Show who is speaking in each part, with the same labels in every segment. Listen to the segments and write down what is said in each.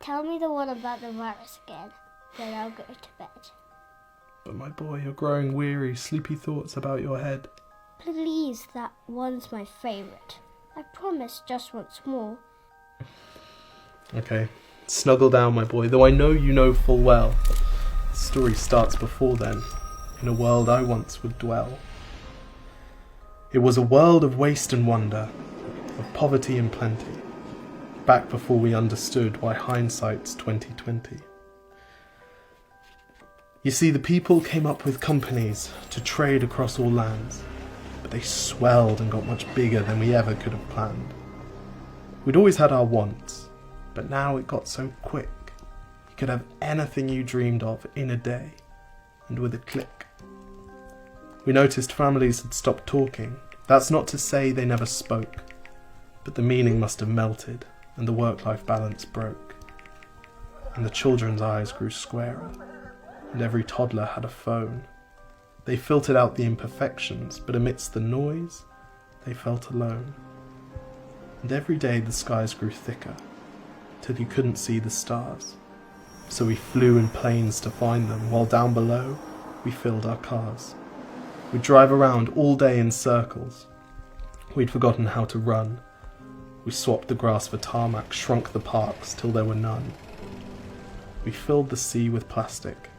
Speaker 1: tell me the one about the virus again, then I'll go to bed.
Speaker 2: But my boy, you're growing weary, sleepy thoughts about your head.
Speaker 1: Please, that one's my favourite. I promise just once more.
Speaker 2: Okay, snuggle down, my boy, though I know you know full well. The story starts before then, in a world I once would dwell. It was a world of waste and wonder, of poverty and plenty, back before we understood why hindsight's 2020. You see, the people came up with companies to trade across all lands, but they swelled and got much bigger than we ever could have planned. We'd always had our wants, but now it got so quick. You could have anything you dreamed of in a day, and with a click. We noticed families had stopped talking. That's not to say they never spoke, but the meaning must have melted, and the work-life balance broke. And the children's eyes grew squarer, and every toddler had a phone. They filtered out the imperfections, but amidst the noise, they felt alone. And every day the skies grew thicker, till you couldn't see the stars. So we flew in planes to find them, while down below, we filled our cars. We'd drive around all day in circles. We'd forgotten how to run. We swapped the grass for tarmac, shrunk the parks till there were none. We filled the sea with plastic,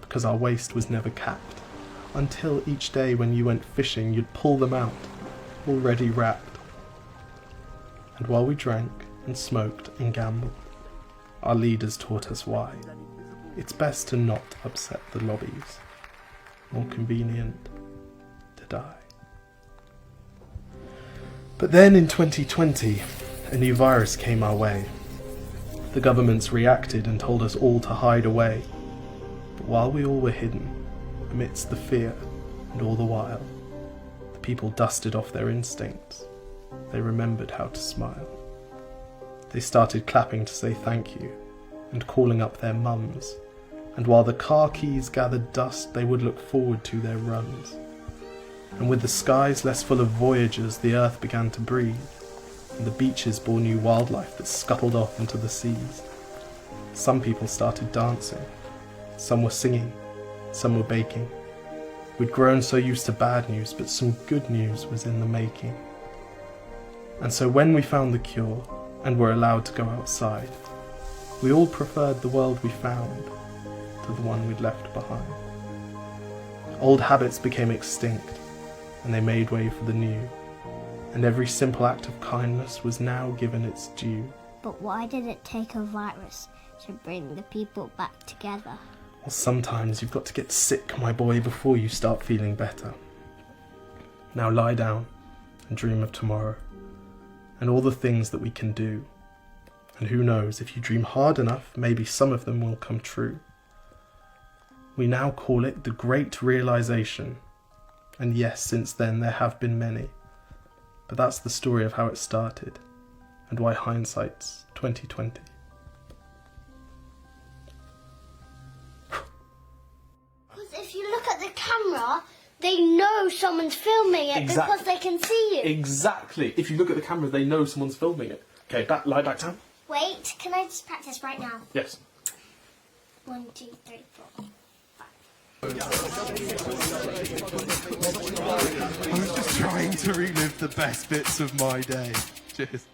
Speaker 2: because our waste was never capped, until each day when you went fishing you'd pull them out, already wrapped. And while we drank and smoked and gambled, our leaders taught us why. It's best to not upset the lobbies. More convenient to die. But then in 2020, a new virus came our way. The governments reacted and told us all to hide away. But while we all were hidden, amidst the fear and all the while, the people dusted off their instincts. They remembered how to smile. They started clapping to say thank you and calling up their mums. And while the car keys gathered dust, they would look forward to their runs. And with the skies less full of voyagers, the earth began to breathe, and the beaches bore new wildlife that scuttled off into the seas. Some people started dancing, some were singing, some were baking. We'd grown so used to bad news, but some good news was in the making. And so when we found the cure, and were allowed to go outside, we all preferred the world we found to the one we'd left behind. Old habits became extinct, and they made way for the new, and every simple act of kindness was now given its due.
Speaker 1: But why did it take a virus to bring the people back together?
Speaker 2: Well, sometimes you've got to get sick, my boy, before you start feeling better. Now lie down and dream of tomorrow, and all the things that we can do. And who knows, if you dream hard enough, maybe some of them will come true. We now call it the Great Realization. And yes, since then there have been many. But that's the story of how it started, and why hindsight's 2020.
Speaker 1: Because if you look at the camera, they know someone's filming it because they can see you.
Speaker 2: Exactly. If you look at the camera, they know someone's filming it. Okay, lie back down.
Speaker 1: Wait, can I just practice right now?
Speaker 2: Yes.
Speaker 1: 1, 2, 3, 4.
Speaker 3: I was just trying to relive the best bits of my day. Cheers.